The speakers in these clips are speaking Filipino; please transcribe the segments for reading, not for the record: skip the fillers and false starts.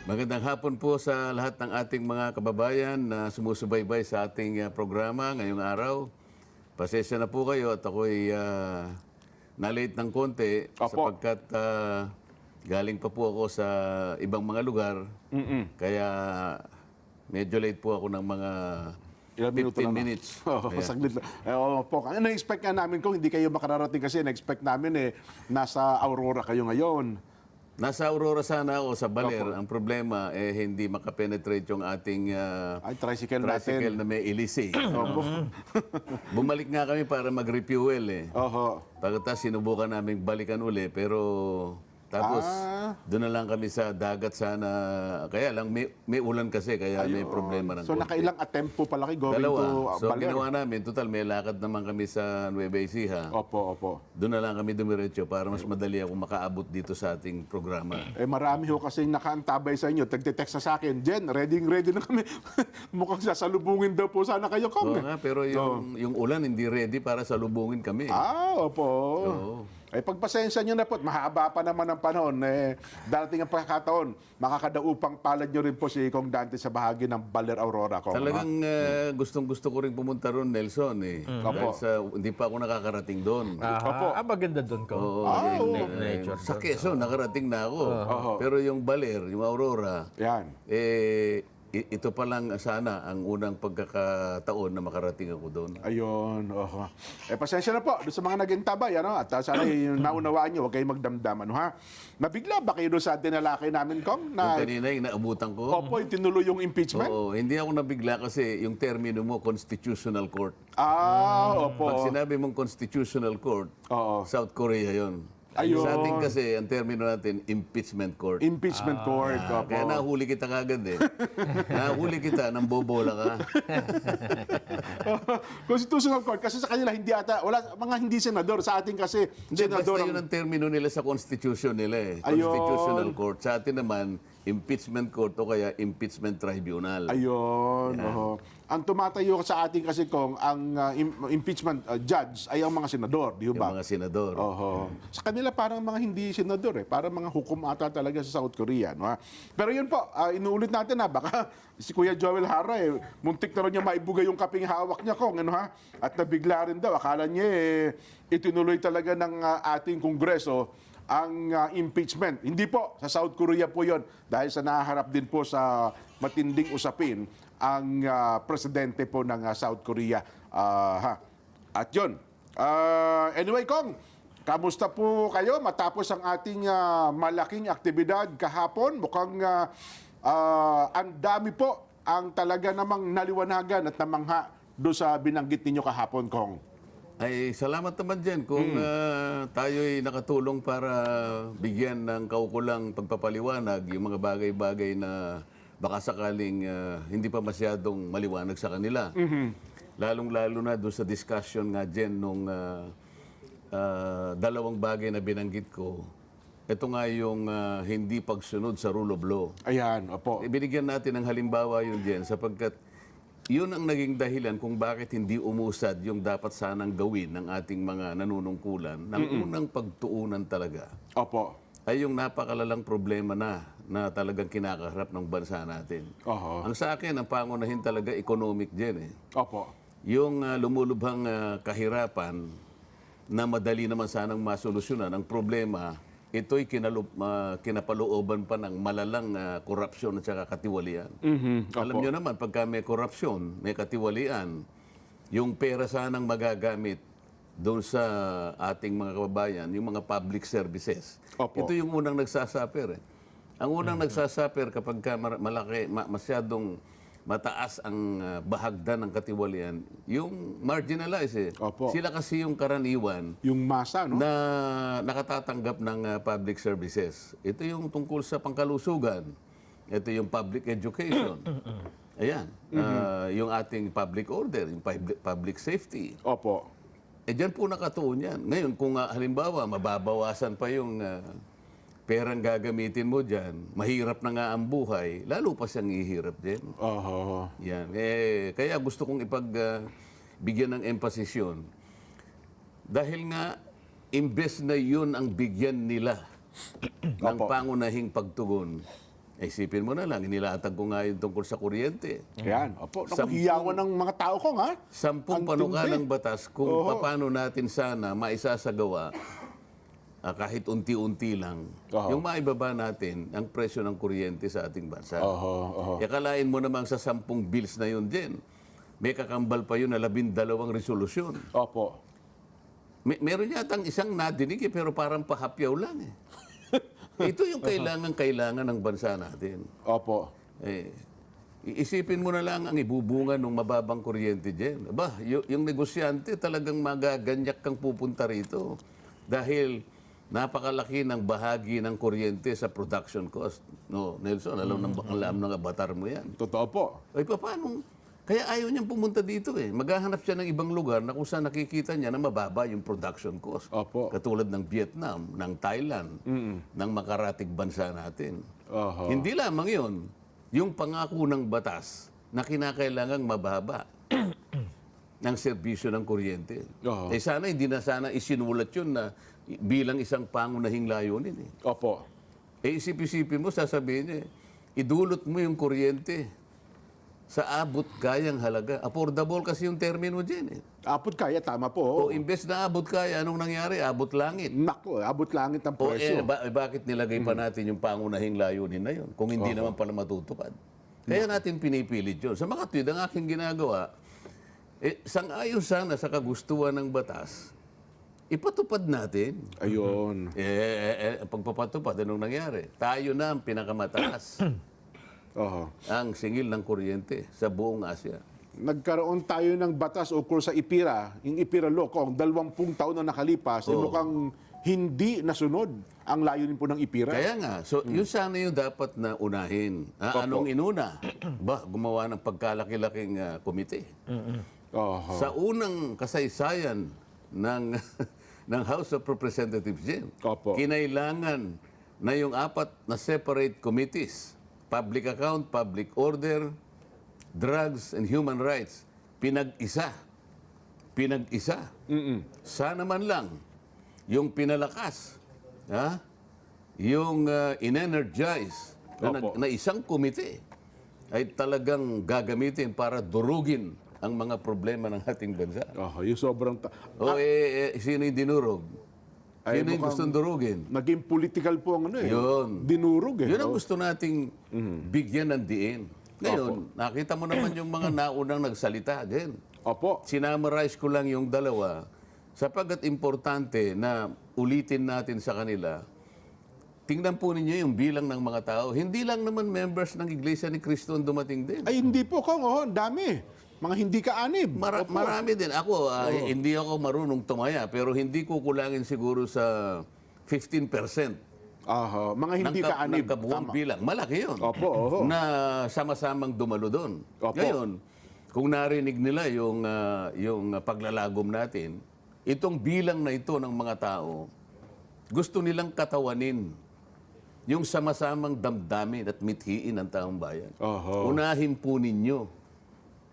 Magandang hapon po sa lahat ng ating mga kababayan na sumusubaybay sa ating programa ngayong araw. Pasensya na po kayo at ako'y na-late ng konti sapagkat galing pa po ako sa ibang mga lugar. Kaya medyo late po ako ng mga Ilang minuto 15 lang. minutes. Saglit lang. Po. Ano na-expect nga namin kung hindi kayo makararating kasi na-expect namin nasa Aurora kayo ngayon. Nasa Aurora sana ako sa Baler. Ang problema hindi makapenetrate yung ating Tricycle tricycle na natin. may ilisi. Bumalik nga kami para mag-refuel Oho. Pagkatapos sinubukan namin balikan uli pero tapos doon na lang kami sa dagat sana. Kaya lang may ulan kasi kaya may problema ng So konti. nakailang attempt po pala kayo going to Dalawa. So Baler? ginawa namin, total may lakad naman kami sa Nueva Ecija. Opo. Doon na lang kami dumiretso para mas madali ako makaabot dito sa ating programa. Marami ho kasi nakaantabay sa inyo. Tagte-text na sa akin, Jen, ready na kami. Mukhang sasalubungin daw po sana kayo, Oo Kong. nga, pero yung ulan hindi ready para salubungin kami. Opo. Oo. Pagpasensya nyo na po, mahaba pa naman ang panahon. Darating ang pagkakataon, makakadaupang palad nyo rin po si Kong Dante sa bahagi ng Baler Aurora. Kong, Talagang gustong-gusto ko rin pumunta ron, Nelson. Dahil hindi pa ako nakakarating doon. Opo. Maganda doon ko. Oo, nature sa Quezon, nakarating na ako. Pero yung Baler, yung Aurora, Yan. ito pa lang sana ang unang pagkakataon na makarating ako doon. Ayun. Pasensya na po doon sa mga naging tabay. At sana yung naunawaan nyo, huwag kayong magdamdam. Nabigla ba kayo doon sa tinalakay namin, Kong? Yung kanina yung naabutan ko. Opo, yung tinuloy yung impeachment? Oo, hindi ako nabigla kasi yung termino mo, Constitutional Court. Opo. Pag sinabi mong Constitutional Court, Oo. South Korea yon. Ayun. Sa atin kasi, ang termino natin, Impeachment Court. Impeachment court. Opo. Kaya nahuli kita kagad Nahuli kita, nang bobola ka. Constitutional court. Kasi sa kanila, hindi ata, wala, mga hindi senador. Sa atin kasi, Hindi, senador. basta yun ang termino nila sa Constitution nila Constitutional Court. Sa atin naman, Impeachment Court o kaya Impeachment Tribunal. Ayun. Ang tumatayo sa atin kasi, Kong, ang impeachment judge ay ang mga senador. Di Yung ba? mga senador. Sa kanila parang mga hindi senador Parang mga hukom ata talaga sa South Korea. No? Pero yun po, inuulit natin baka si Kuya Joel Hara muntik na rin niya maibuga yung kaping hawak niya, Kong. At nabigla rin daw. Akala niya itinuloy talaga ng ating Kongreso ang impeachment. Hindi po, sa South Korea po yon dahil sa naharap din po sa matinding usapin ang presidente po ng South Korea. At yun. Anyway, Kong, kamusta po kayo matapos ang ating malaking aktibidad kahapon? Mukhang ang dami po ang talaga namang naliwanagan at namangha doon sa binanggit ninyo kahapon, Kong. Ay, salamat naman dyan kung tayo'y nakatulong para bigyan ng kaukulang pagpapaliwanag yung mga bagay-bagay na baka sakaling hindi pa masyadong maliwanag sa kanila. Lalong-lalo na doon sa discussion nga dyan nung dalawang bagay na binanggit ko. Ito nga yung hindi pagsunod sa rule of law. Ayan, opo. Binigyan natin ng halimbawa yun dyan sapagkat yun ang naging dahilan kung bakit hindi umusad yung dapat sanang gawin ng ating mga nanunungkulan ng unang pagtuunan talaga Opo. ay yung napakalalang problema na talagang kinakaharap ng bansa natin. Ang sa akin, ang pangunahin talaga economic din Opo. Yung lumulubhang kahirapan na madali naman sanang masolusyonan. Ang problema, ito'y kinapalooban pa ng malalang korupsyon at saka katiwalian. Alam nyo naman, pagka may korupsyon, may katiwalian, yung pera sanang magagamit doon sa ating mga kababayan, yung mga public services. Opo. Ito yung unang nagsasaper. Ang unang nagsasaper kapag malaki, masyadong mataas ang bahagdan ng katiwalian, yung marginalized Opo. Sila kasi yung karaniwan Yung masa, no? na nakatatanggap ng public services. Ito yung tungkol sa pangkalusugan. Ito yung public education. Ayan. Yung ating public order, yung public safety. Opo. Diyan po nakatuon yan. Ngayon, kung halimbawa, mababawasan pa yung perang gagamitin mo dyan, mahirap na nga ang buhay, lalo pa siyang ihirap din. Yan. Kaya gusto kong bigyan ng emphasis yun. Dahil nga, imbes na yun ang bigyan nila ng pangunahing pagtugon, Isipin mo na lang, inilatag ko nga yung tungkol sa kuryente. Yan. Opo. Naku, Sampung- hiyawan ng mga tao ko, ha? Sampung Ang panukalang tindi. batas kung paano natin sana maisasagawa kahit unti-unti lang, Oho. yung maibaba natin ang presyo ng kuryente sa ating bansa. Oho. Akalain mo namang sa 10 bills na yun din, may kakambal pa yun na 12 resolusyon. Opo. Meron yatang isang nadinig pero parang pahapyaw lang eh. Ito yung kailangan ng bansa natin. Opo. Isipin mo na lang ang ibubunga ng mababang kuryente dyan. Aba, yung negosyante talagang magaganyak kang pupunta rito. Dahil napakalaki ng bahagi ng kuryente sa production cost. No, Nelson, alam ng abatar mo yan. Totoo po. Ay, paano? Kaya ayaw niyang pumunta dito eh. Maghahanap siya ng ibang lugar na kung saan nakikita niya na mababa yung production cost. Opo. Katulad ng Vietnam, ng Thailand, ng makaratig bansa natin. Oho. Hindi lamang yun, yung pangako ng batas na kinakailangang mababa ng serbisyo ng kuryente. Oo. Sana hindi na sana isinulat yun na bilang isang pangunahing layunin eh. Opo. Isip-isipin mo, sasabihin niya, idulot mo yung kuryente sa abot kayang halaga. Affordable kasi yung termino dyan eh. Abot kaya, tama po. O imbes na abot kaya, anong nangyari? Abot langit. Naku, abot langit ang presyo. Bakit nilagay pa natin yung pangunahing layunin na yun kung hindi naman pala matutupad? Kaya natin pinipilit yun. Sa mga tweet, ang aking ginagawa, sang-ayon sana sa kagustuhan ng batas, ipatupad natin. Ayun. Pagpapatupad, anong nangyari? Tayo na ang pinakamataas Oho. ang singil ng kuryente sa buong Asia. Nagkaroon tayo ng batas ukol sa IPIRA, yung IPIRA law kung 20 taon na nakalipas, mukhang hindi nasunod ang layunin po ng IPIRA. Kaya nga, so yun sana yung dapat na unahin. Anong inuna? Gumawa ng pagkalaki-laking komite. Oho. Sa unang kasaysayan ng ng House of Representatives din, Opo. kinailangan na yung 4 na separate committees, Public Account, Public Order, Drugs and Human Rights, pinag-isa. Sana man lang yung pinalakas, yung in-energize Opo. na isang komite ay talagang gagamitin para durugin ang mga problema ng ating bansa. Oho, yung sobrang... Sino yung dinurog? Ay, Sino yung mukhang- gustong durugin? Naging political po ang ano eh. Yun. Dinurog eh. Yun ang gusto nating bigyan ng diin. Ngayon, nakita mo naman yung mga naunang nagsalita din. Opo. Sinamarize ko lang yung dalawa sapagkat importante na ulitin natin sa kanila. Tingnan po ninyo yung bilang ng mga tao. Hindi lang naman members ng Iglesia ni Cristo ang dumating din. Ay, hindi po, Kong. Oh, ang dami. Mga hindi ka-anib. Opo. Marami din. Ako, hindi ako marunong tumaya, pero hindi ko kulangin siguro sa 15% Aha, mga hindi ka-anib. ng kabuuang Tama. bilang. Malaki yun. Opo, oho. Na sama-samang dumalo doon. Opo. Ngayon, kung narinig nila yung paglalagom natin, itong bilang na ito ng mga tao, gusto nilang katawanin yung sama-samang damdamin at mithiin ng taong bayan. Oho. Unahin po ninyo.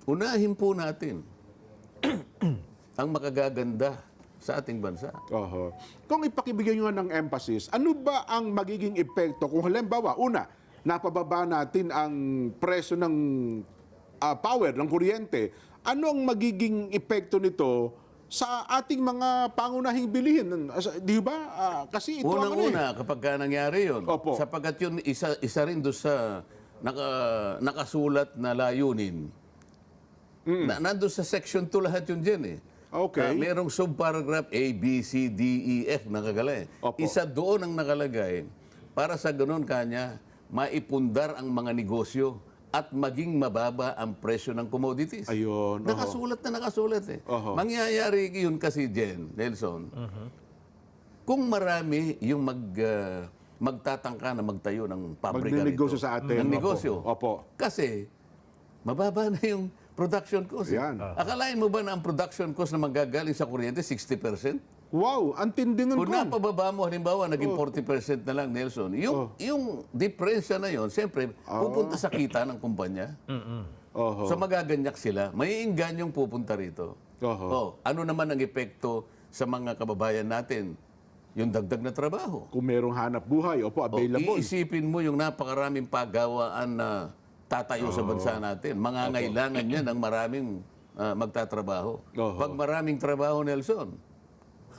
Unahin po natin ang makagaganda sa ating bansa. Oho. Kung ipakibigyan nyo ng emphasis, ano ba ang magiging epekto kung halimbawa, una, napababa natin ang presyo ng power, ng kuryente, ano ang magiging epekto nito sa ating mga pangunahing bilihin? Di ba? Kasi ito ang ano eh. Unang-una, kapag ka nangyari yun, Opo. sapagkat yun isa rin doon sa nakasulat na layunin, nandun sa section 2 lahat yun dyan eh. Okay. Merong subparagraph A, B, C, D, E, F nakalagay. Opo. Isa doon ang nakalagay para sa ganun kanya maipundar ang mga negosyo at maging mababa ang presyo ng commodities. Ayun. oho. Nakasulat eh. Oho. Mangyayari yun kasi, Nelson, kung marami yung magtatangka na magtayo ng pabrika Magnenegosyo nito, sa atin. ng Opo. negosyo. Opo. Kasi, mababa na yung production cost. eh. Yan. Akalain mo ba na ang production cost na manggagaling sa kuryente, 60%? Wow, ang tindi nun Kung ko. napababa mo, halimbawa, naging 40% na lang, Nelson, yung diferensya na yon, siyempre, pupunta sa kita ng kumpanya. Oho. So magaganyak sila. May yung pupunta rito. Oho. Ano naman ang epekto sa mga kababayan natin? yung dagdag na trabaho. Kung merong hanap buhay, opo, available. Iisipin mo yung napakaraming paggawaan na tatayo sa bansa natin. Mangangailangan niya ng maraming magtatrabaho. Oho. Pag maraming trabaho, Nelson,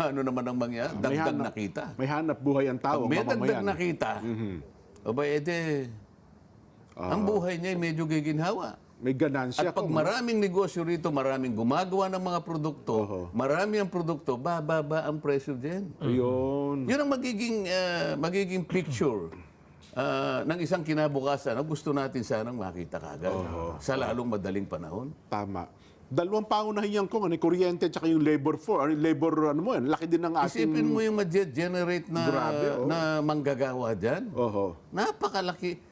ano naman ang mangyayari? Dagdag na kita. May hanap buhay ang tao, Pag may dagdag mamamayan. na kita, aba, ang buhay niya ay medyo giginhawa. May ganansya. At pag maraming negosyo rito, maraming gumagawa ng mga produkto, marami ang produkto, bababa ang presyo din. Ayun. Yun ang magiging picture ng isang kinabukasan na gusto natin sanang makita kagad sa lalong madaling panahon. Tama. Dalawang pangunahin yan kung kuryente at yung labor laki din ng ating... Isipin mo yung ma-generate na, Grabe, na manggagawa dyan. Oho. Napakalaki.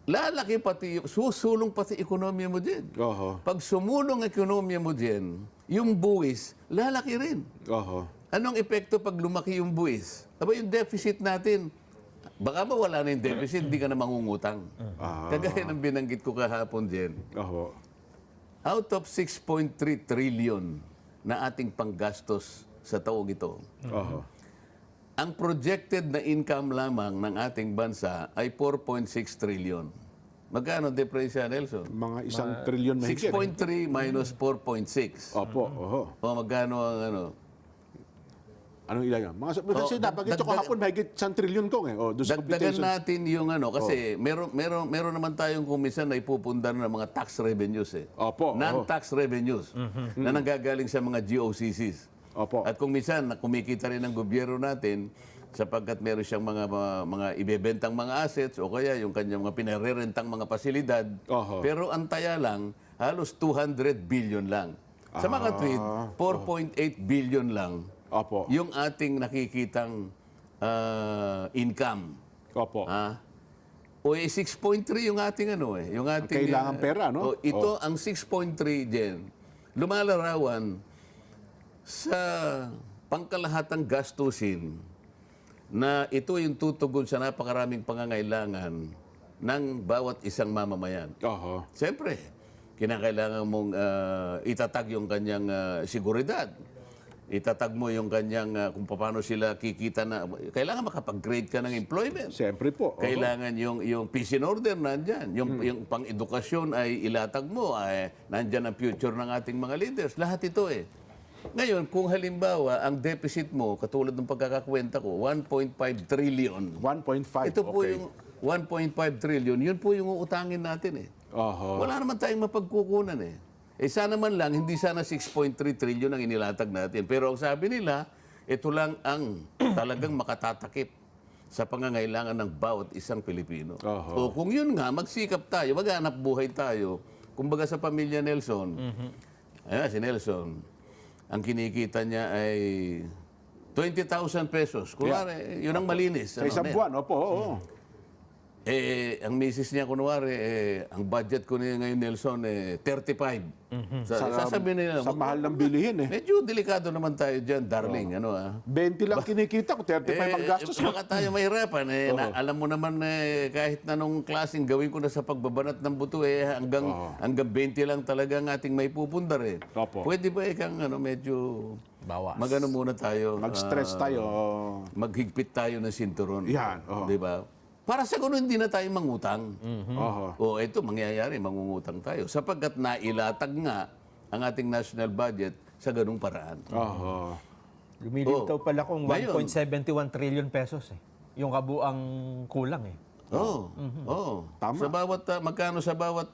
Lalaki pati, susulong pati ekonomiya mo din. Oho. Pag sumulong ang ekonomiya mo din, yung buwis, lalaki rin. Oho. Anong epekto pag lumaki yung buwis? Aba, yung deficit natin, baka ba wala na yung deficit, di ka na mangungutang. Kagaya ng binanggit ko kahapon din. Oho. Out of 6.3 trillion na ating panggastos sa taong ito, Oho. ang projected na income lamang ng ating bansa ay 4.6 trillion. Magkano diferensya, Nelson? Mga 1 trilyon mahigit. 6.3 minus 4.6. Opo. Oho. O magkano ang ano? Anong ilan yan? Kasi dapat ito kahapon mahigit 1 trilyon kong eh. Doon sa Dagdagan computation. natin yung ano kasi meron naman tayong kumisan na ipupundar ng mga tax revenues eh. Opo. Non-tax revenues na nanggagaling sa mga GOCCs. Opo. At kung minsan kumikita rin ng gobyerno natin sapagkat meron siyang mga ibebentang mga assets o kaya yung kanyang mga pinarerentang mga pasilidad. Oho. Pero ang taya lang halos 200 billion lang. Sa mga tweet, 4.8 billion lang Opo. yung ating nakikitang income. Opo. O 6.3 yung ating ano eh, yung ating kailangan pera, no? Ito ang 6.3 din. Lumalarawan sa pangkalahatang gastusin na ito yung tutugon sa napakaraming pangangailangan ng bawat isang mamamayan. Oho. Siyempre, kinakailangan mong itatag yung kanyang seguridad. Itatag mo yung kanyang kung paano sila kikita na kailangan makapag-grade ka ng employment. Siyempre po. Oho. Kailangan yung peace and order nandyan. Yung pang-edukasyon ay ilatag mo. Nandyan ang future ng ating mga leaders. Lahat ito eh. Ngayon, kung halimbawa, ang deficit mo, katulad ng pagkakakwenta ko, 1.5 trillion. 1.5. Ito po okay. yung 1.5 trillion. Yun po yung uutangin natin eh. Oho. Wala naman tayong mapagkukunan eh. Sana man lang, hindi sana 6.3 trillion ang inilatag natin. Pero ang sabi nila, ito lang ang talagang makatatakip sa pangangailangan ng bawat isang Pilipino. O kung yun nga, magsikap tayo, maghanap buhay tayo. Kumbaga sa pamilya Nelson, ayan, si Nelson, ang kinikita niya ay 20,000 pesos. Kunwari, yun ang malinis. Sa isang buwan, opo. Oo. Ang misis niya, kunwari, ang budget ko niya ngayon, Nelson, 35. Sasabihin nila, Sa mahal ng bilihin eh. medyo delikado naman tayo dyan, darling. 20 lang kinikita ko, 35 ang gastos. Baka tayo mahirapan. Alam mo naman, kahit na nung klaseng gawin ko na sa pagbabanat ng buto, hanggang 20 lang talaga ang ating may pupundar. Opo. Pwede ba ikang medyo Bawas. magano muna tayo? Mag-stress tayo. Maghigpit tayo ng sinturon. Yan, Di ba? Para sa ganun, hindi na tayo mangutang. Oho. Ito, mangyayari, mangungutang tayo. Sapagkat nailatag nga ang ating national budget sa ganung paraan. Oho. Lumilitaw pala kung Ngayon. 1.71 trillion pesos eh. Yung kabuang kulang eh. Tama. Sa bawat, magkano sa bawat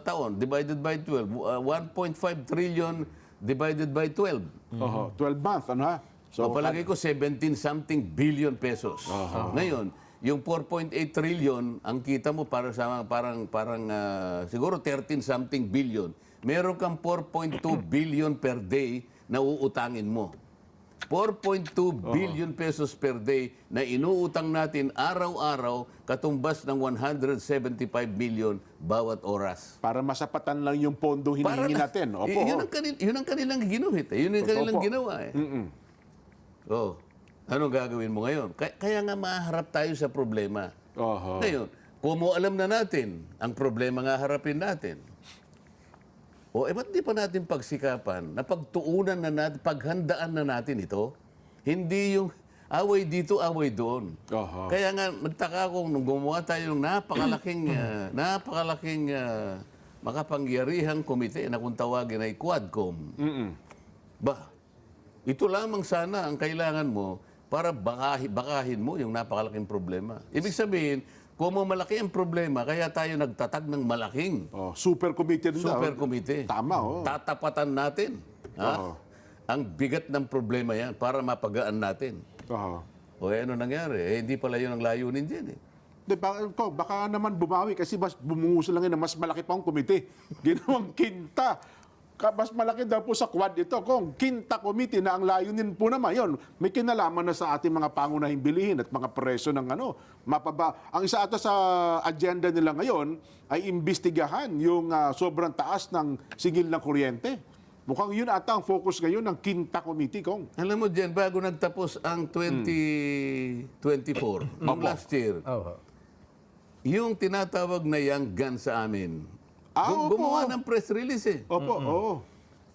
taon? Divided by 12. 1.5 trillion divided by 12. Oho. 12 months, ano ha? So, palagay ko 17-something billion pesos. Ngayon, yung 4.8 trillion, ang kita mo parang siguro 13-something billion. Meron kang 4.2 billion per day na uutangin mo. 4.2 billion pesos per day na inuutang natin araw-araw katumbas ng 175 million bawat oras. Para masapatan lang yung pondo hinihingi natin. Opo. Yun ang kanilang ginuhit. Yun ang kanilang ginawa. Anong gagawin mo ngayon? Kaya nga maharap tayo sa problema. Oho. Ngayon, kung mo alam na natin ang problema nga harapin natin, ba't di pa natin pagsikapan na pagtuunan na natin, paghandaan na natin ito? Hindi yung away dito, away doon. Oho. Kaya nga, nagtaka ako nung gumawa tayo ng napakalaking makapangyarihang komite na kung tawagin ay Quadcom. Ba, ito lamang sana ang kailangan mo para bakahin mo yung napakalaking problema. Ibig sabihin, kung malaki ang problema, kaya tayo nagtatag ng malaking Oh, super committee rin daw. super committee. Tama, oh. Tatapatan natin. Ha? Oo. Ang bigat ng problema yan para mapagaan natin. Oho. O ano nangyari? Hindi pala yun ang layunin dyan eh. Baka naman bumawi kasi bumuhuso lang yun na mas malaki pang komite. Ginawang kinta. Mas malaki daw po sa quad ito. Kung kinta committee na ang layunin po naman, yun, may kinalaman na sa ating mga pangunahing bilihin at mga presyo ng Ang isa ata sa agenda nila ngayon ay imbestigahan yung sobrang taas ng singil ng kuryente. Mukhang yun ata ang focus ngayon ng kinta committee, Kong. Alam mo dyan, bago nagtapos ang 2024, noong last year, Oo. yung tinatawag na young gun sa amin, Opo. gumawa ng press release eh. Opo, oo.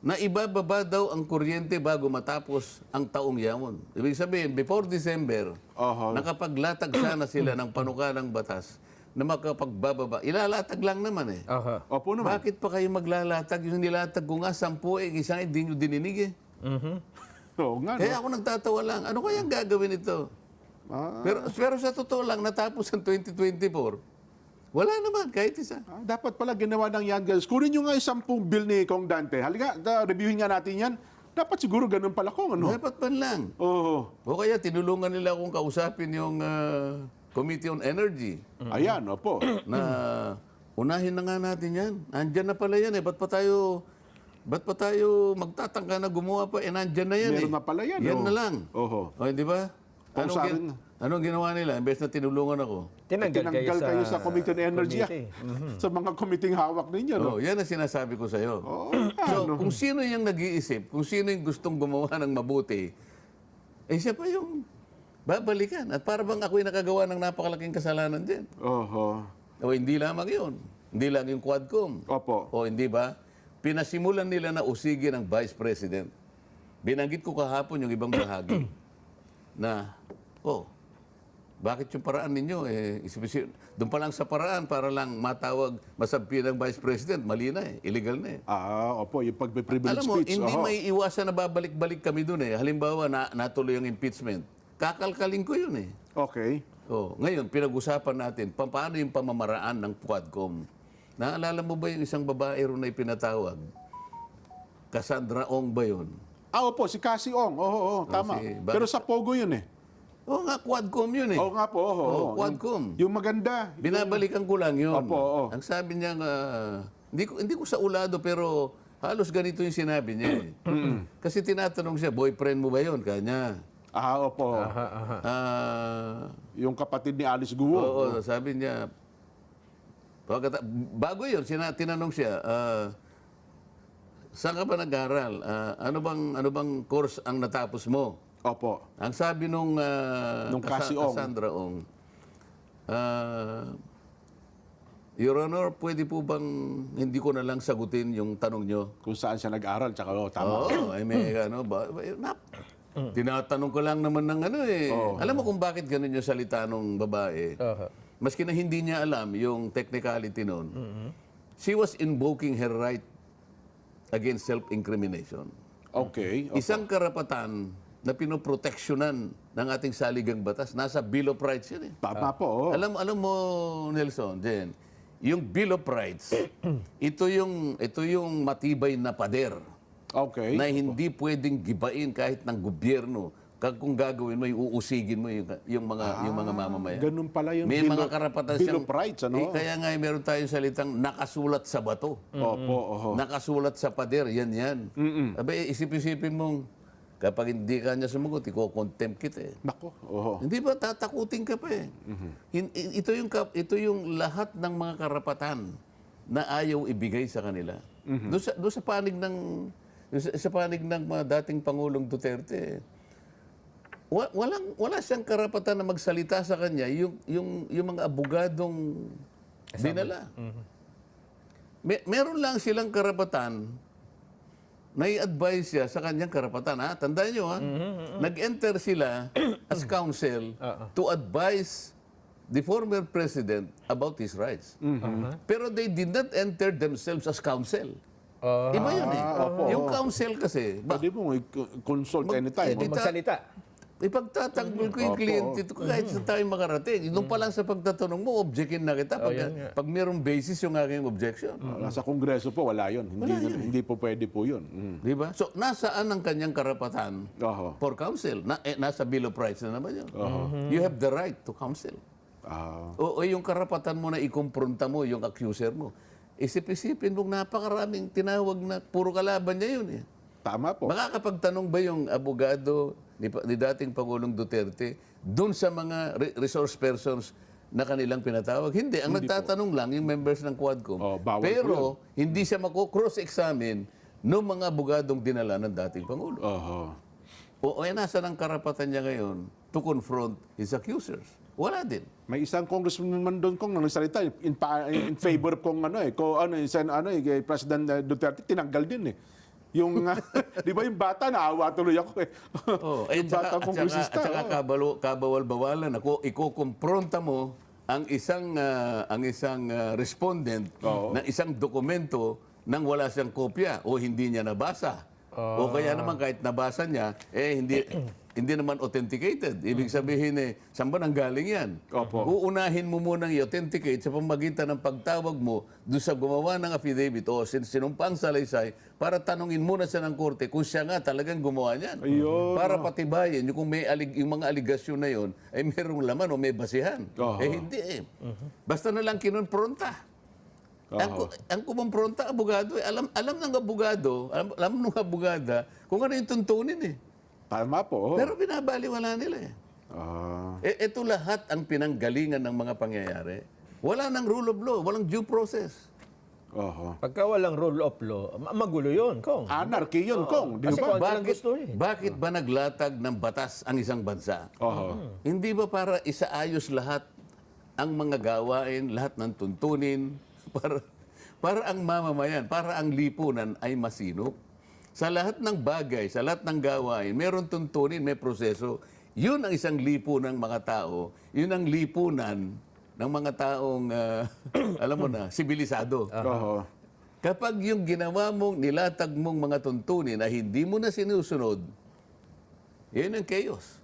Na ibababa daw ang kuryente bago matapos ang taong yamon. Ibig sabihin, before December, Oho. nakapaglatag sana sila ng panukalang batas na makapagbababa. Ilalatag lang naman eh. Aha. Opo naman. Bakit pa kayo maglalatag? Yung nilatag ko nga, 10 isang hindi nyo dininig eh. Oo nga, no? Kaya ako nagtatawa lang, ano kayang gagawin ito? Ah. Pero sa totoo lang, natapos ang 2024, wala naman, kahit isa. Dapat pala ginawa ng Young Girls. Kunin nyo nga yung 10 bill ni Kong Dante. Halika, reviewin nga natin yan. Dapat siguro ganun pala, Kong, ano? Dapat man lang. Oo. O kaya tinulungan nila akong kausapin yung Committee on Energy Ayan, opo. na unahin na nga natin yan. Nandyan na pala yan eh. Ba't pa tayo magtatangka na gumawa pa? Eh, nandyan na yan Meron eh. na pala yan, Yan oh. na lang. Oho. O, di ba? Pausarin na. Anong ginawa nila? Imbes na tinulungan ako. Tinanggal kayo sa Committee on Energy. committee. Sa mga committee hawak ninyo, no? Oh, yan ang sinasabi ko sa'yo. Oo. So, kung sino yung nag-iisip, kung sino yung gustong gumawa ng mabuti, eh siya pa yung babalikan. At para bang ako'y nakagawa ng napakalaking kasalanan din. Oho. O hindi lamang yun. Hindi lang yung Quadcom. Opo. O hindi ba? Pinasimulan nila na usigin ang Vice President. Binanggit ko kahapon yung ibang bahagi na, bakit yung paraan ninyo? Doon pa lang sa paraan para lang matawag, masabpi ng Vice President, mali na eh, illegal na eh. Opo, yung pagbe-privilege Alam mo, speech. hindi oho. may iwasan na babalik-balik kami doon eh. Halimbawa, natuloy ang impeachment. Kakalkalin ko yun eh. Okay. Ngayon, pinag-usapan natin, paano yung pamamaraan ng Quadcom? Naalala mo ba yung isang babae ron na ipinatawag? Cassandra Ong ba yun? Opo, si Cassie Ong. Oo, tama. Pero sa Pogo yun eh. Oo nga, Quadcom yun eh. Oo nga po, Quadcom. Yung maganda. Binabalikan ko lang yun. Opo, oo. Ang sabi niya, hindi ko sa ulado pero halos ganito yung sinabi niya eh. Kasi tinatanong siya, boyfriend mo ba yun? Kanya. Opo. Yung kapatid ni Alice Guo. Oo, sabi niya, bago yun, tinanong siya, saan ka ba nag-aral? Ano bang course ang natapos mo? Opo. Ang sabi nung Cassie Ong. Cassandra Ong, Your Honor, pwede po bang hindi ko na lang sagutin yung tanong nyo? Kung saan siya nag-aral, tsaka tama. Oo, may tinatanong ko lang naman ng Alam mo kung bakit ganun yung salita nung babae? Maski na hindi niya alam yung technicality noon, she was invoking her right against self-incrimination. Okay. Isang karapatan na pinoproteksyonan ng ating saligang batas, nasa Bill of Rights yun eh. Tama po. Alam mo, Nelson, Jen, yung Bill of Rights, ito yung matibay na pader Okay. na hindi pwedeng gibain kahit ng gobyerno. Kung gagawin mo, uusigin mo yung mga mamamayan. Ganun pala yung May mga karapatan Bill of Rights, ano? kaya nga meron tayong salitang nakasulat sa bato. Opo, oho. Nakasulat sa pader, yan. Abe, isip-isipin mong, kapag hindi ka niya sumagot, iko-contempt kita eh. Nako, oho. Hindi ba tatakutin ka pa eh? Ito yung lahat ng mga karapatan na ayaw ibigay sa kanila. Doon sa panig ng mga dating Pangulong Duterte, wala siyang karapatan na magsalita sa kanya yung mga abogadong dinala. Meron lang silang karapatan nai-advise siya sa kanyang karapatan. Ha? Tandaan nyo, ha? Nag-enter sila as counsel to advise the former president about his rights. Pero they did not enter themselves as counsel. Iba yun eh. opo. Yung counsel kasi, Pwede mo i-consult anytime. eh, Magsalita. ipagtatanggol ko yung kliyente ko kahit sa tayo makarating. Doon pa lang sa pagtatanong mo, objectin na kita pag mayroong basis yung aking objection. Nasa Kongreso po, wala yun. Hindi po pwede po yun. Di ba? So, nasaan ang kanyang karapatan Oho. for counsel? Nasa Bill of Rights na naman yun. You have the right to counsel. O yung karapatan mo na ikumpronta mo yung accuser mo. Isip-isipin mong napakaraming tinawag na puro kalaban niya yun eh. Tama po. Makakapagtanong ba yung abogado ni dating Pangulong Duterte dun sa mga resource persons na kanilang pinatawag? Hindi. Ang nagtatanong lang yung members ng Quadcom. Bawal po Pero hindi siya mako-cross-examine ng mga abogadong dinala ng dating Pangulo. Nasa ng karapatan niya ngayon to confront his accusers? Wala din. May isang congressman naman doon kung nagsalita in favor kung kay President Duterte tinanggal din eh. Yung di ba yung bata naawa tuloy ako eh. Yung bata kongresista. At saka kabawal-bawalan ako ikukumpronta mo ang isang respondent ng isang dokumento nang wala siyang kopya o hindi niya nabasa. O kaya naman kahit nabasa niya hindi naman authenticated. Ibig sabihin saan ba nanggaling yan? Uunahin mo munang i-authenticate sa pamagitan ng pagtawag mo doon sa gumawa ng affidavit o sinumpang salaysay para tanungin muna siya ng korte kung siya nga talagang gumawa niyan. Para patibayin yung kung yung mga aligasyon na yon ay merong laman o may basihan. Hindi eh. Basta na lang kinonpronta. Ang kumumpronta abogado, alam ng abogado, alam ng abogada kung ano yung tuntunin eh. Tama po. Pero binabaliwala nila eh. Ito lahat ang pinanggalingan ng mga pangyayari. Wala nang rule of law, walang due process. Pagka walang rule of law, magulo yun, Kong. Anarchy yun, Kong. Di Kasi ba? kung ano lang gusto eh. Bakit ba naglatag ng batas ang isang bansa? Hindi ba para isaayos lahat ang mga gawain, lahat ng tuntunin, para ang mamamayan, para ang lipunan ay masinop? Sa lahat ng bagay, sa lahat ng gawain, meron tuntunin, may proseso. Yun ang isang lipunan ng mga tao. Yun ang lipunan ng mga taong, alam mo na, sibilisado. Kapag yung ginawa mong, nilatag mong mga tuntunin na hindi mo na sinusunod, yun ang chaos.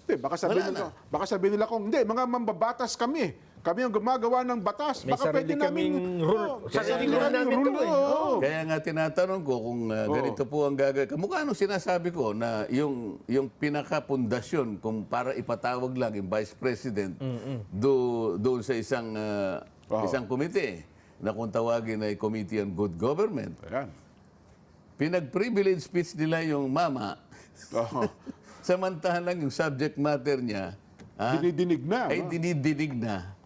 Hindi, baka sabihin nila kung, hindi, mga mambabatas kami. Kami ang gumagawa ng batas. May Baka pwede sarili kaming rule. Sarili namin rule. Kaya nga tinatanong ko kung ganito po ang gagawin. Kamukha anong sinasabi ko na yung pinakapundasyon kung para ipatawag lang yung Vice President doon sa isang komite na kung tawagin ay Committee on Good Government. Ayan. Pinag-privilege speech nila yung mama. Samantalang yung subject matter niya Dinidinig na. ay dinidinig na.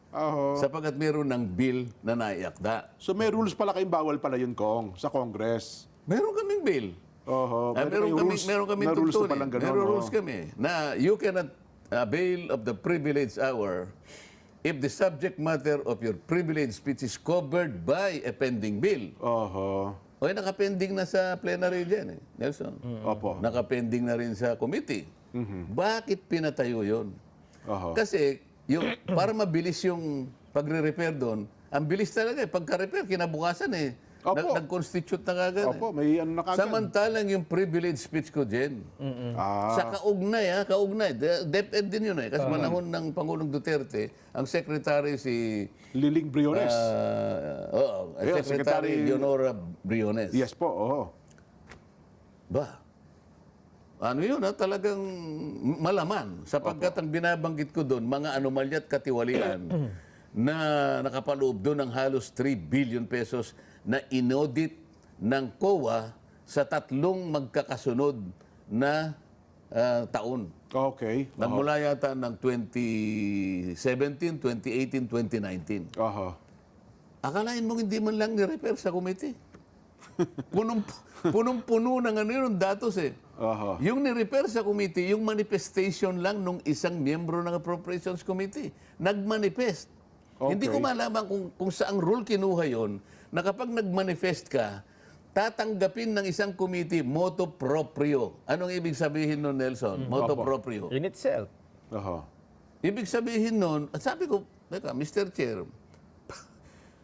Sapagkat meron ng bill na naiakda. So may rules pala kayong bawal pala yun, Kong, sa Congress. Meron kaming bill. Meron kaming rules na tuntunin. palang ganun. Meron rules kami na you cannot avail of the privilege hour if the subject matter of your privilege speech is covered by a pending bill. O nakapending na sa plenary dyan Nelson. Nakapending na rin sa committee. Bakit pinatayo yun? Kasi para mabilis yung pagre-repair doon, ang bilis talaga Pagka-repair, kinabukasan nag-constitute na kagad. May ano na kagad. Samantalang yung privilege speech ko, Jen, sa kaugnay. DepEd din yun Kasi manahon ng Pangulong Duterte, ang secretary si Liling Briones. Secretary Leonora Briones. Yes po, Ano yun talagang malaman. Sapagkat ang binabanggit ko doon, mga anomalya at katiwalian na nakapaloob doon ng halos 3 billion pesos na inaudit ng COA sa 3 magkakasunod na taon. Nagmula yata ng 2017, 2018, 2019. Akalain mo hindi man lang ni-repair sa committee. Punong-puno ng yun, datos Yung ni-repair sa committee, yung manifestation lang nung isang miyembro ng Appropriations Committee. Nag-manifest. Hindi ko malaman kung saang rule kinuha yon na kapag nag-manifest ka, tatanggapin ng isang committee motu proprio. Anong ibig sabihin nun, Nelson? Motu proprio. In itself. Oho. Ibig sabihin nun, at sabi ko, teka, Mr. Chair,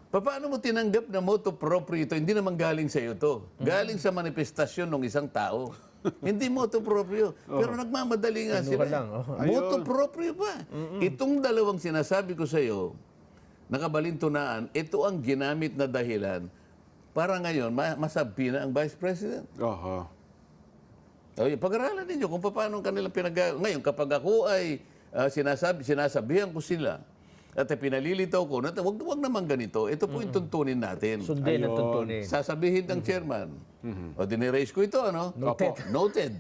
paano mo tinanggap na motu proprio ito? Hindi naman galing sa iyo to. Galing sa manifestasyon ng isang tao. Hindi motu proprio. Pero nagmamadali nga Ano sila. ka lang, Motu proprio pa. Itong dalawang sinasabi ko sa iyo, nakabalintunaan, ito ang ginamit na dahilan para ngayon masabi na ang Vice President. Oho. Pag-aralan ninyo kung paano kanilang ngayon, kapag ako ay sinasabihan ko sila at pinalilitaw ko na wag naman ganito, ito po yung tuntunin natin. Sundin at tuntunin. Sasabihin ng chairman, o diniraise ko ito, ano? Noted. Opo. Noted.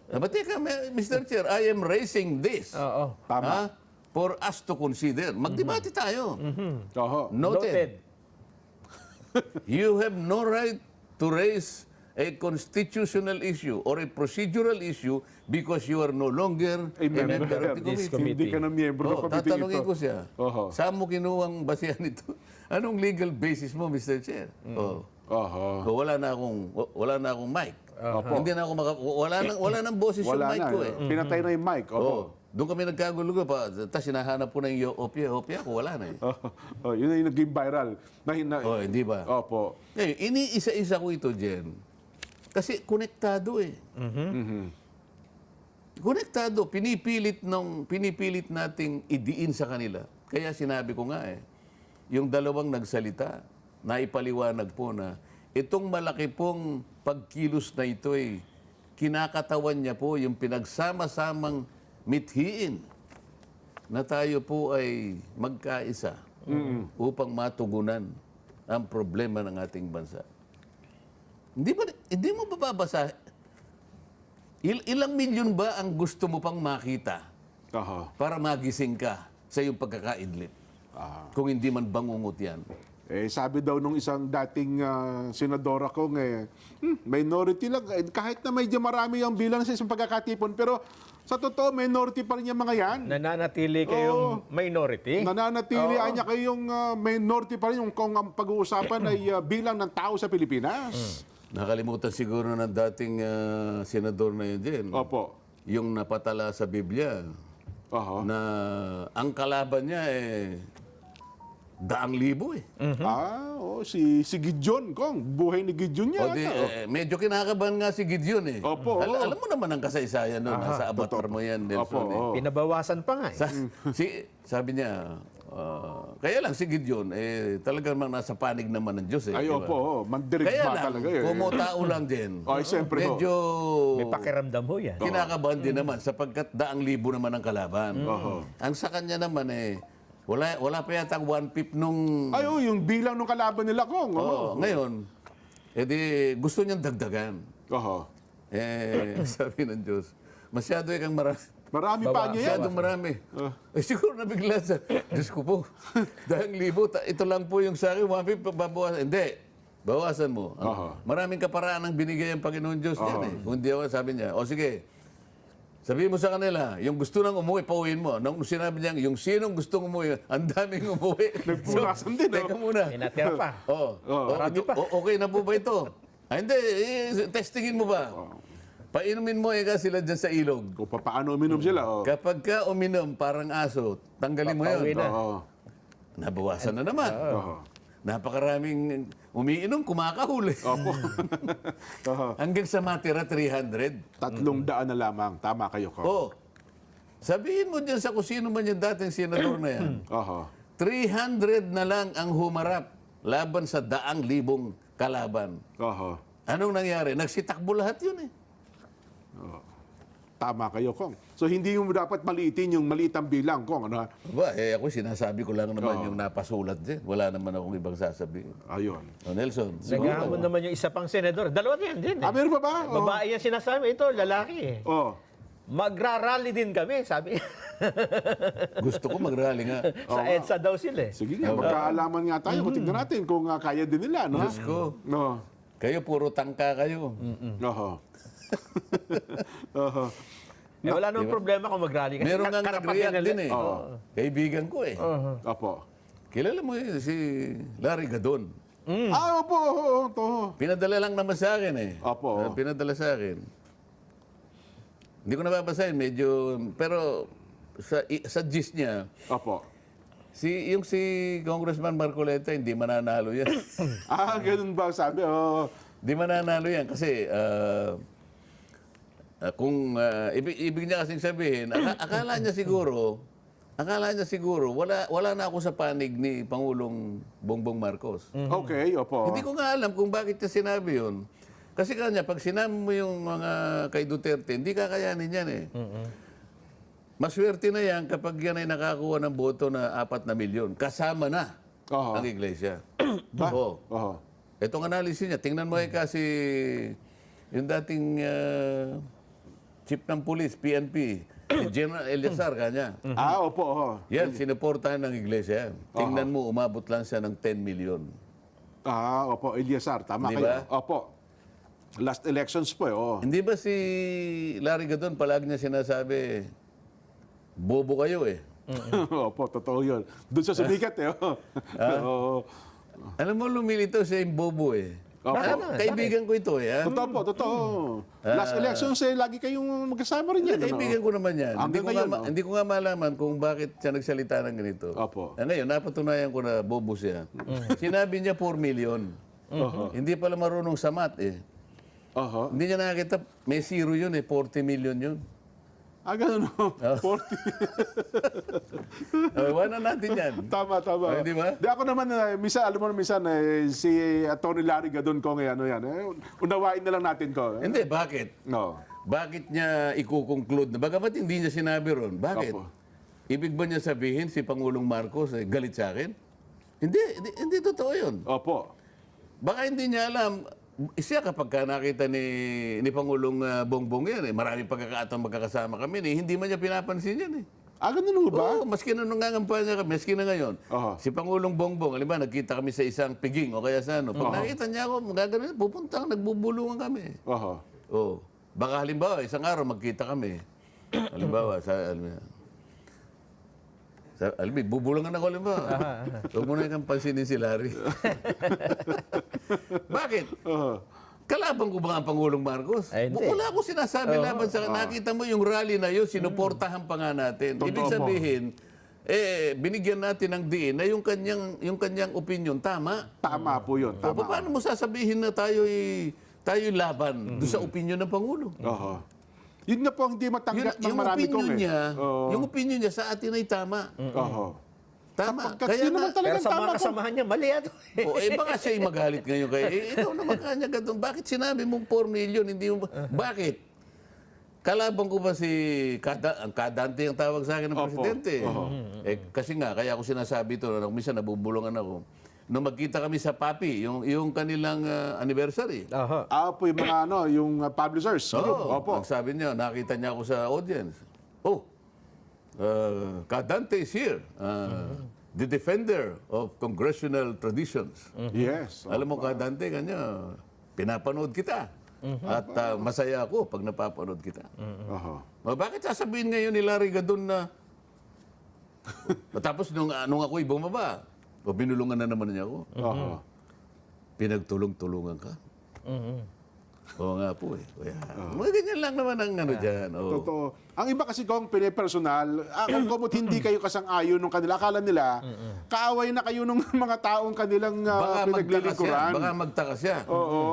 Teka, Mr. Chair, I am raising this. Oo. Tama. For us to consider. Magdebate tayo. Oho. Noted. You have no right to raise a constitutional issue or a procedural issue because you are no longer a member of the This committee. Hindi ka na miyembro ng committee Tatanungin ito. ko siya, Oho. saan mo kinuwang basihan ito? Anong legal basis mo, Mr. Chair? Oh. Oho. So, wala na akong mic. Hindi na ako wala nang boses yung Wala mic na. ko eh. Pinatay na yung mic. Oho. Oh. Doon kami nagkagulo pa. Tapos hinahanap ko na yung opya ko, wala na eh. Oh, yun na yung naging viral. Oh, hindi ba? Opo. Ngayon, iniisa-isa ko ito, Jen. Kasi konektado eh. Konektado, pinipilit nating idiin sa kanila. Kaya sinabi ko nga eh, yung dalawang nagsalita, naipaliwanag po na itong malaki pong pagkilos na ito eh, kinakatawan niya po yung pinagsama-samang mithiin na tayo po ay magkaisa upang matugunan ang problema ng ating bansa. Hindi mo bababasa, ilang milyon ba ang gusto mo pang makita Oho. para magising ka sa iyong pagkakaidlip? Kung hindi man bangungot yan. Sabi daw nung isang dating senadora ko, minority lang. Kahit na medyo marami ang bilang sa isang pagkakatipon, pero sa totoo, minority pa rin yung mga yan. Nananatili kayong minority. Nananatili niya kayong minority pa rin yung kung ang pag-uusapan ay bilang ng tao sa Pilipinas. Nakalimutan siguro ng dating senador na yun din. Opo. Yung napatala sa Biblia Oho. na ang kalaban niya eh 100,000 eh. Si Gideon, Kong. Buhay ni Gideon niya. Medyo kinakabahan nga si Gideon eh. Opo. Alam mo naman ang kasaysayan nun. Nasa avatar mo yan, Nelson. Opo. Eh. Pinabawasan pa nga eh. Sabi niya, kaya lang si Gideon, talagang nasa panig naman ng Diyos eh. Ay, di ba? opo. Mandirigma Kaya lang, talaga eh. kumutao lang din. Ay, siyempre ho. Medyo May pakiramdam ho yan. kinakabahan din naman sapagkat 100,000 naman ang kalaban. Ang sa kanya naman wala pa yata 1/5 nung... Ay, yung bilang ng kalaban nila, Kong. Ngayon, gusto niyang dagdagan. Oho. Sabi ng Diyos, masyado kang marami. Marami pa niya yan. Masyadong marami. Siguro nabigla sa, Diyos ko po, 100,000, ito lang po yung sa akin, 1/5 babawasan. Hindi, bawasan mo. Maraming kaparaan ang binigay ang Panginoon Diyos yan eh. Kung di ako, sabi niya, sige, sabihin mo sa kanila, yung gusto nang umuwi, pauwiin mo. Nung sinabi niya, yung sinong gustong umuwi, ang daming umuwi. Nagpunasan din, Teka muna. May natira pa. Marami pa. Okay na po ba ito? Hindi, testingin mo ba? Painumin mo sila dyan sa ilog. Kung paano uminom sila. Kapag ka uminom, parang aso, tanggalin mo Papauwi yun. na. Nabawasan na naman. Napakaraming umiinom, kumakahuli. Opo. Hanggang sa matira 300. 300 na lamang. Tama kayo, Kong. Sabihin mo dyan sa kung sino man yung dating senador na yan. Oho. 300 na lang ang humarap laban sa 100,000 kalaban. Oho. Anong nangyari? Nagsitakbo lahat yun eh. Tama kayo, Kong. So, hindi yung dapat maliitin yung maliitang bilang, Kong. Ano? Ako sinasabi ko lang naman yung napasulat din. Wala naman akong ibang sasabihin. Ayun. Nelson. Naghahamon naman yung isa pang senador. Dalawa yan din eh. Meron pa ba? Babae yan sinasabi. Ito, lalaki eh. Magrarally din kami, sabi. Gusto ko mag-rally nga. Sa EDSA daw sila eh. Sige nga, magkaalaman nga tayo. Tignan natin kung kaya din nila. No? Diyos ko. No. Kayo, puro tangka kayo. Oho. Oho. Wala namang problema kung mag-rally. Kasi Meron nga nag-react din eh. Oo. Kaibigan ko eh. Opo. Kilala mo si Larry Gadon. Opo, oo, to. Pinadala lang naman sa akin eh. Opo. Pinadala sa akin. Hindi ko nababasahin, medyo... Pero sa gist niya, Opo. yung si Congressman Marcoleta, hindi mananalo yan. Ganun ba sabi? Oo. Hindi mananalo yan kasi kung ibig niya kasing sabihin, akala niya siguro wala na ako sa panig ni Pangulong Bongbong Marcos. Okay, opo. Hindi ko nga alam kung bakit niya sinabi yun. Kasi kanya, pag sinabi mo yung mga kay Duterte, hindi kakayanin yan eh. Maswerte na yan kapag yan ay nakakuha ng boto na 4 na milyon. Kasama na Oho. ang iglesia. Ba? Oo. Oho. Itong analysis niya, tingnan mo kasi yung dating chief ng police, PNP, si General Eliazar kanya. Opo, oho. Yan, sinuportahan ng iglesia. Tingnan mo, umabot lang siya ng 10 million. Opo, Eliazar, tama Di kayo. ba? Opo. Last elections po, oo. Hindi ba si Larry Gadon palagi niya sinasabi, bobo kayo eh. Opo, totoo yun. Doon sa sumikat eh. Oo. Alam mo, lumilitaw siya yung bobo eh. Opo. Kaibigan ko ito eh. Totoo po, totoo. Last elections eh, lagi kayong magkasama rin yan. Kaibigan ko naman yan. Hanggang ngayon, no? Hindi ko nga malaman kung bakit siya nagsalita ng ganito. Opo. Ngayon, napatunayan ko na bobo siya. Sinabi niya 4 million. Hindi pala marunong sa math eh. Oho. Hindi niya nakakita, may zero yun eh, 40 million yun. Ganun no? 40. Iwan na natin yan. Tama, tama. Di ba? Di ako naman, minsan, alam mo minsan, si Atty. Larry Gadon ko ngayon, yan. Unawain na lang natin ko. Hindi, bakit? No. Bakit niya ikukonclude na? Bagamat hindi niya sinabi ron. Bakit? Opo. Ibig ba niya sabihin si Pangulong Marcos galit sa akin? Hindi totoo yun. Opo. Baka hindi niya alam. Siya kapag nakita ni Pangulong Bongbong yan, marami pagkakataon magkakasama kami, hindi man niya pinapansin yan eh. Ganun ba? Oo, maski na nung nangangampanya kami, maski na ngayon. Oho. Si Pangulong Bongbong, alam ba, nagkita kami sa isang piging o kaya sa ano. Pag nakita niya ako, magagano, pupunta, nagbubulungan kami. Oho. Oo. Baka halimbawa, isang araw magkita kami. Halimbawa, bubulungan ako halimbawa. Huwag mo na kang pansinin si Larry. Bakit? Oho. Kalaban ko ba ang Pangulong Marcos? Ay, hindi. Wala ko sinasabi laban sa... Nakita mo yung rally na yun, sinuportahan pa nga natin. Totoo Ibig po. sabihin, binigyan natin ng diin na yung kanyang opinion tama. Tama po yun. O, Tama. paano mo sasabihin na tayo'y laban doon sa opinion ng Pangulo? Oho. Yun nga po ang hindi matanggap ng marami kong eh. Yung opinion niya sa atin ay tama. Oho. Tama. Sapagkat sino naman Pero talagang sa tama mga po. kasamahan niya, mali ito. Baka siya'y magalit ngayon kaya. Ikaw naman kanya gadon. Bakit sinabi mong 4 million? Hindi mo bakit? Kalaban ko ba si ang Kadante ang tawag sa akin ng Opo. presidente? Kasi nga, kaya ako sinasabi ito, minsan nabubulungan ako. Nung magkita kami sa Papi, yung kanilang anniversary. Po yung mga yung publishers. Opo. Ang sabi niya, nakita niya ako sa audience. Kadante is here. The defender of congressional traditions. Yes. Alam mo, Kadante, kanya, pinapanood kita. At masaya ako pag napapanood kita. Oho. Bakit sasabihin ngayon ni Larry Gadon na tapos nung ako'y bumaba, binulungan na naman niya ako. Oho. Pinagtulong-tulungan ka? Oo nga po eh. Mga ganyan lang naman ang dyan. Oo. Totoo. Ang iba kasi kung pinipersonal, kung kumot hindi kayo kasang-ayon nung kanila, akala nila, kaaway na kayo nung mga taong kanilang pinaglilingkuran. Baka magtakas siya.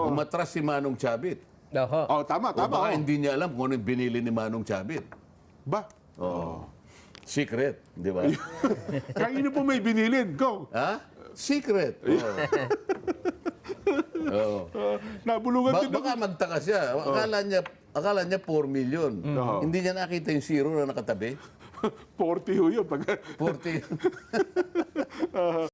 Umatras si Manong Chabit. Tama, O tama. baka hindi niya alam kung ano yung binili ni Manong Chabit. Ba? Secret, di ba? Kanino po may binilin? Go. Ha? Secret. Oo. Nabulungan din Baka magtaka siya. Akala niya 4 million. Hindi niya nakita yung zero na nakatabi. 40 ho yun. 40.